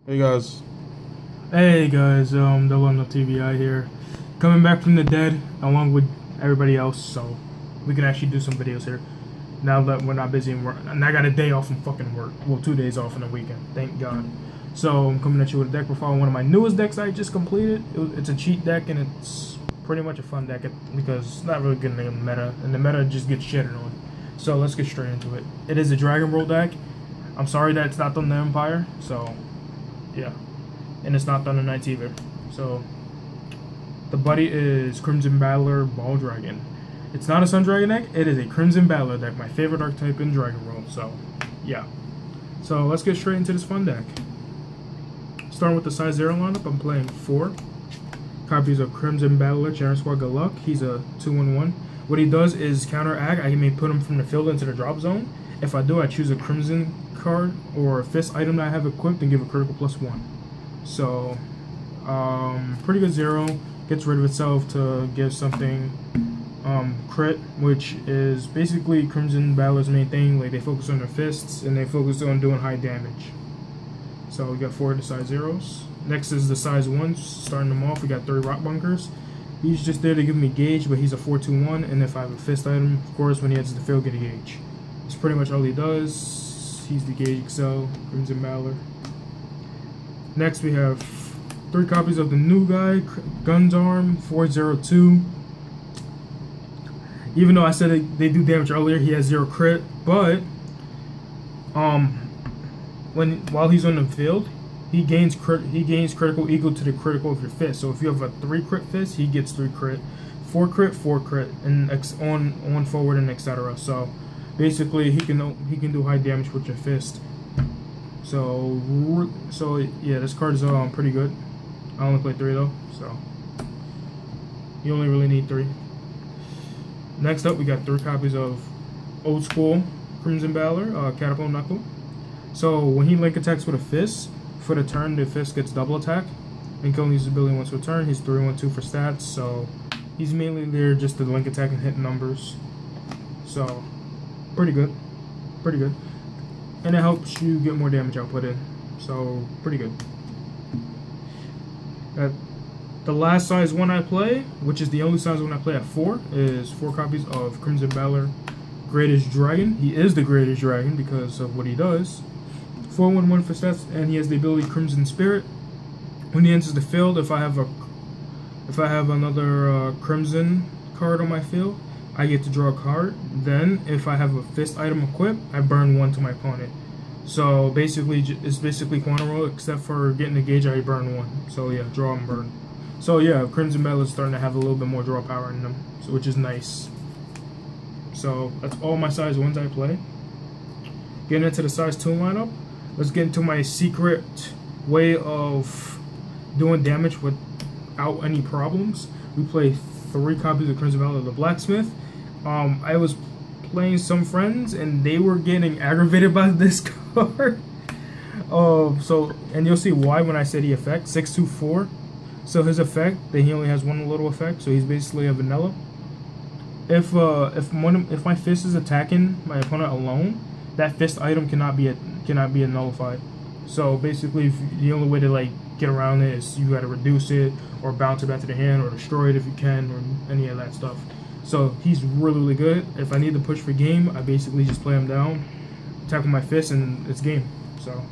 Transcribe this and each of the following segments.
Hey guys. Hey guys, Devlon of TBI here, coming back from the dead along with everybody else, so we can actually do some videos here now that we're not busy and work. And I got a day off from fucking work. Well, 2 days off in the weekend, thank God. So I'm coming at you with a deck profile. One of my newest decks I just completed. It's a cheat deck and it's pretty much a fun deck because it's not really good in the meta, and the meta just gets shitted on. So let's get straight into it. It is a Dragon Roll deck. I'm sorry that it's not done the Empire. So yeah. And it's not Thunder Knights either. So the buddy is Crimson Battler Ball Dragon. It's not a Sun Dragon deck, it is a Crimson Battler deck, my favorite archetype in Dragon Roll. So yeah. So let's get straight into this fun deck. Starting with the size 0 lineup, I'm playing 4 copies of Crimson Battler Charon Squad Good Luck. He's a 2/1. What he does is counteract. I may put him from the field into the drop zone. If I do, I choose a Crimson card or a fist item that I have equipped and give a critical +1. So, pretty good 0. Gets rid of itself to give something crit, which is basically Crimson Battler's main thing. Like, they focus on their fists and they focus on doing high damage. So we got 4 of the size 0s. Next is the size 1s. Starting them off, we got 3 Rock Bunkers. He's just there to give me gauge, but he's a 4/2/1. And if I have a fist item, of course, when he enters the field, get a gauge. That's pretty much all he does. He's the Gauge Excel, Crimson Battler. Next, we have 3 copies of the new guy, Guns Arm 402. Even though I said they do damage earlier, he has 0 crit, but while he's on the field, he gains critical equal to the critical of your fist. So if you have a 3 crit fist, he gets 3 crit, 4 crit, and on forward and etc. So basically, he can do high damage with your fist. So yeah, this card is pretty good. I only play 3 though, so you only really need 3. Next up, we got 3 copies of Old School Crimson Battler, Catapult Knuckle. So when he link attacks with a fist, for the turn, the fist gets double attack. And can only use his ability once per turn. He's 3/1/2 for stats, so he's mainly there just to link attack and hit numbers. So pretty good, pretty good. And it helps you get more damage output in. So, pretty good. The last size 1 I play, which is the only size 1 I play at 4, is 4 copies of Crimson Battler Greatest Dragon. He is the Greatest Dragon because of what he does. 4/1/1 for stats, and he has the ability Crimson Spirit. When he enters the field, if I have another Crimson card on my field, I get to draw a card. Then, if I have a fist item equipped, I burn 1 to my opponent. So basically, it's basically Quantum Roll, except for getting a gauge, I burn 1. So yeah, draw and burn. So yeah, Crimson Battler is starting to have a little bit more draw power in them, so, which is nice. So that's all my size 1s I play. Getting into the size 2 lineup, let's get into my secret way of doing damage without any problems. We play 3 copies of Crimson Battler the Blacksmith. I was playing some friends and they were getting aggravated by this card. And you'll see why when I say the effect. 6/2/4. So his effect, that he only has 1 little effect, so he's basically a vanilla. If my fist is attacking my opponent alone, that fist item cannot be nullified. So basically, the only way to like get around it is you gotta reduce it or bounce it back to the hand or destroy it if you can, or any of that stuff. So he's really, really good. If I need to push for game, I basically just play him down, attack with my fist, and it's game. So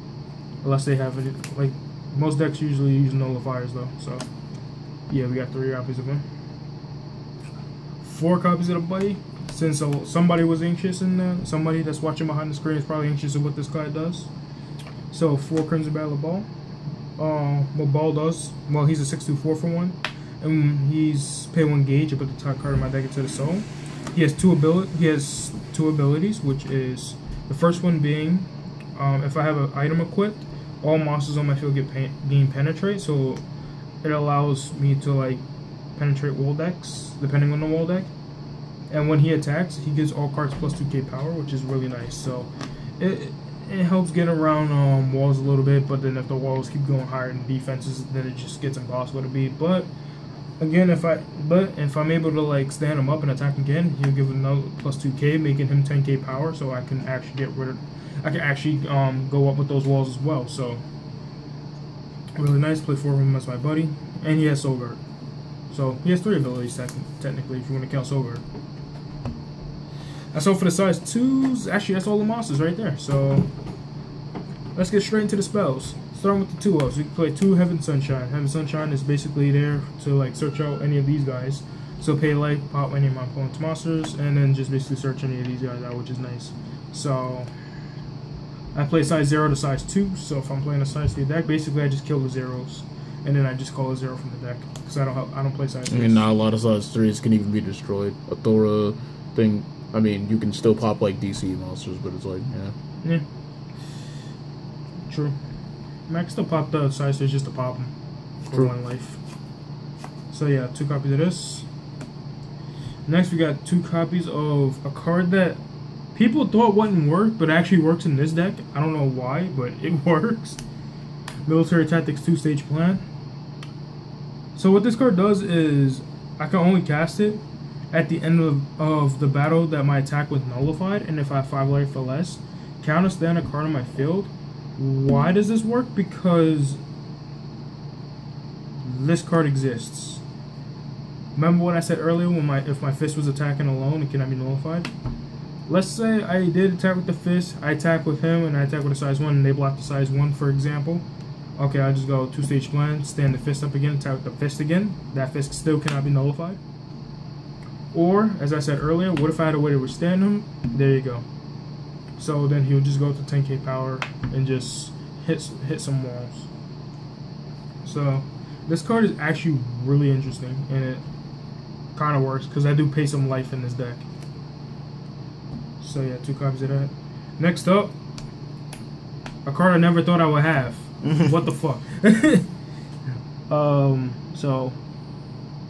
unless they have it, like most decks usually use nullifiers though. So yeah, we got 3 copies of him. 4 copies of the buddy. Since somebody was anxious in there, somebody that's watching behind the screen is probably anxious of what this guy does. So 4 Crimson Battler Ball. What Ball does? Well, he's a 6/4 for 1. And he's pay 1 gauge. I put the top card of my deck into the soul. He has 2 abilities, which is the first one being, if I have an item equipped, all monsters on my field gain penetrate. So it allows me to like penetrate wall decks, depending on the wall deck. And when he attacks, he gives all cards plus 2k power, which is really nice. So it helps get around walls a little bit. But then if the walls keep going higher in defenses, then it just gets impossible to beat. But again, if I'm able to like stand him up and attack again, he'll give another plus 2k, making him 10k power. So I can actually go up with those walls as well. So Really nice. Play 4 of them as my buddy. And he has Soul Guard. So he has 3 abilities technically if you want to count Soul Guard. That's all for the size 2s. Actually, that's all the monsters right there. So let's get straight into the spells. Starting with the 2 ups. We can play 2 Heaven Sunshine. Heaven Sunshine is basically there to like search out any of these guys. So pay life, pop any of my opponent's monsters, and then just basically search any of these guys out, which is nice. So I play size 0 to size 2, so if I'm playing a size 3 deck, basically I just kill the zeros, and then I just call a 0 from the deck, because I don't play size 3s. I mean, not a lot of size 3s can even be destroyed. A Thora thing, I mean, you can still pop like DC monsters, but it's like, yeah. Yeah. True. I mean, I can still pop the size 3s just to pop them for 1 life. So yeah, 2 copies of this. Next, we got 2 copies of a card that people thought wouldn't work, but actually works in this deck. I don't know why, but it works. Military Tactics 2-Stage Plan. So what this card does is, I can only cast it at the end of the battle that my attack was nullified, and if I have 5 life or less, counter stand a card on my field. Why does this work? Because this card exists. Remember what I said earlier when if my fist was attacking alone, it cannot be nullified? Let's say I did attack with the fist, I attack with him, and I attack with a size 1, and they block the size 1, for example. Okay, I just go 2-stage plan, stand the fist up again, attack with the fist again. That fist still cannot be nullified. Or, as I said earlier, what if I had a way to withstand him? There you go. So then he'll just go to 10k power and just hit some walls. So this card is actually really interesting, and it kind of works because I do pay some life in this deck. So yeah, 2 copies of that. Next up, a card I never thought I would have. What the fuck? So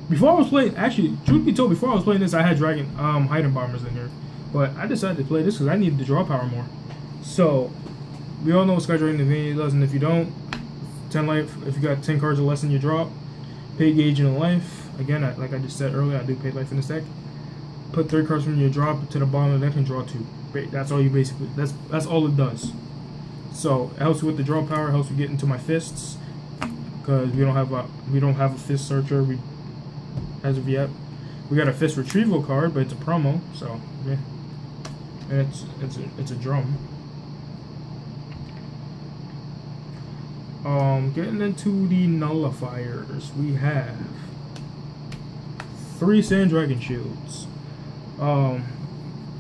before I was playing, actually, truth be told, before I was playing this, I had Dragon Hidden Bombers in here, but I decided to play this because I needed to draw power more. So we all know what TBIDevlon does, and if you don't, 10 life. If you got 10 cards or less in your drop, pay gauge in a life. Again, like I just said earlier, I do pay life in this deck. Put 3 cards from your drop to the bottom of the deck and draw 2. That's all you basically. That's all it does. So it helps you with the draw power. Helps you get into my fists because we don't have a fist searcher. As of yet, we got a fist retrieval card, but it's a promo. So yeah, and it's a drum. Getting into the nullifiers, we have 3 Sand Dragon Shields.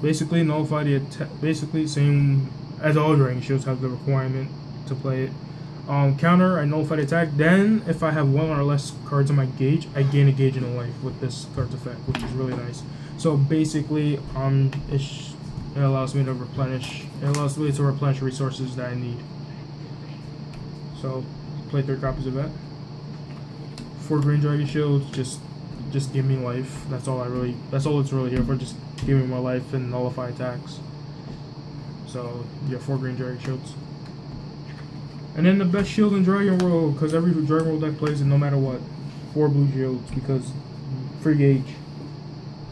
Basically nullify the attack. Basically same as all Dragon Shields have the requirement to play it. Counter, I nullify the attack. Then if I have 1 or less cards on my gauge, I gain a gauge in a life with this card's effect, which is really nice. So basically, it allows me to replenish. It allows me to replenish resources that I need. So play 3 copies of that. 4 Green Dragon Shields, just give me life. That's all it's really here for. Just give me more life and nullify attacks. So yeah, 4 Green Dragon Shields. And then the best shield in Dragon World, because every Dragon World deck plays it no matter what. 4 blue shields, because free gauge.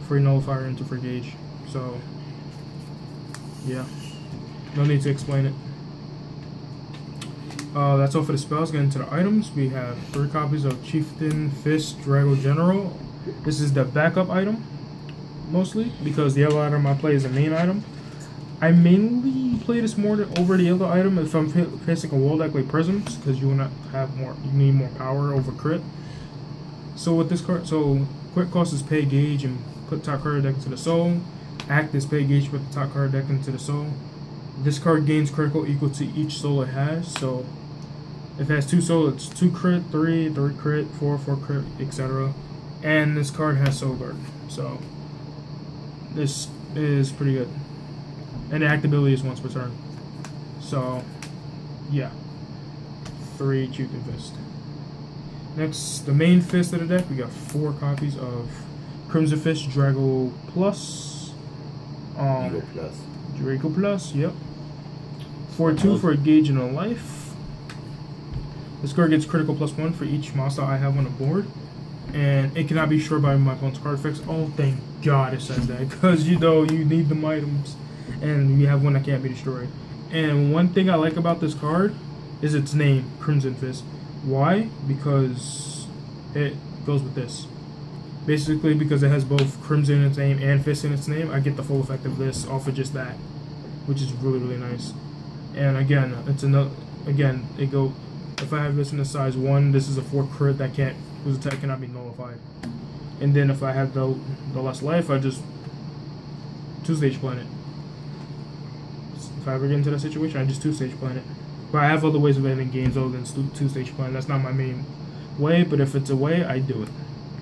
Free nullifier into free gauge. So yeah, no need to explain it. That's all for the spells. Getting into the items, we have 3 copies of Chieftain Fist Drago General. This is the backup item, mostly, because the other item I play is the main item. I mainly play this more over the other item if I'm facing a wall deck like Prisms, because you need more power over crit. So with this card, quick cost is pay gauge and put top card deck into the soul. Act is pay gauge, put the top card deck into the soul. This card gains critical equal to each soul it has. So if it has 2 soul, it's 2 crit, 3 crit, 4 crit, etc. And this card has Soul Guard, so this is pretty good. And the actability is once per turn. So yeah, 3 Chieftain Fist. Next, the main fist of the deck, we got 4 copies of Crimson Fist Drago Plus. Draco Plus, yep. 4/2 for a gauge and a life. This card gets critical +1 for each monster I have on the board. And it cannot be destroyed by my opponent's card effects. Oh, thank God it says that, because you know you need them items. And you have one that can't be destroyed. And one thing I like about this card is its name, Crimson Fist. Why? Because it goes with this. Basically, because it has both Crimson in its name and Fist in its name, I get the full effect of this off of just that, which is really, really nice. And again, it's another. Again, it go. If I have this in a size 1, this is a 4 crit that can't, whose attack cannot be nullified. And then if I have the less life, I just 2-stage plan it. If I ever get into that situation, I just 2-stage plan it. But I have other ways of ending games other than 2-stage plan. That's not my main way, but if it's a way, I do it.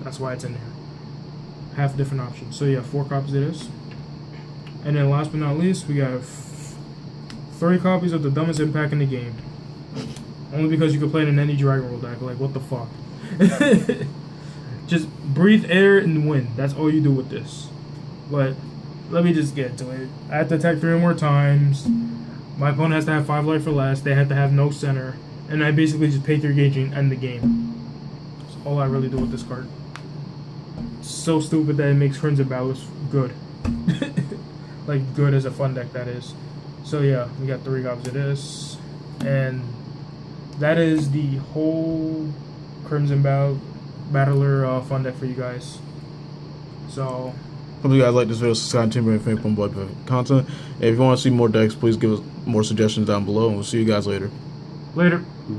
That's why it's in there. Half different options. So yeah, 4 copies of this. And then last but not least, we have 30 copies of the dumbest impact in the game. Only because you can play it in any Dragon Roll deck. Like, what the fuck? Just breathe air and win. That's all you do with this. But let me just get to it. I have to attack 3 more times. My opponent has to have 5 life or less. They have to have no center. And I basically just pay 3 gauge and end the game. That's all I really do with this card. It's so stupid that it makes Crimson Balance good. Like, good as a fun deck, that is. So yeah, we got 3 copies of this. And that is the whole Crimson Battler fun deck for you guys. So, hope you guys like this video. Subscribe to TeamBurningInfinitey for more content. And if you want to see more decks, please give us more suggestions down below, and we'll see you guys later. Later.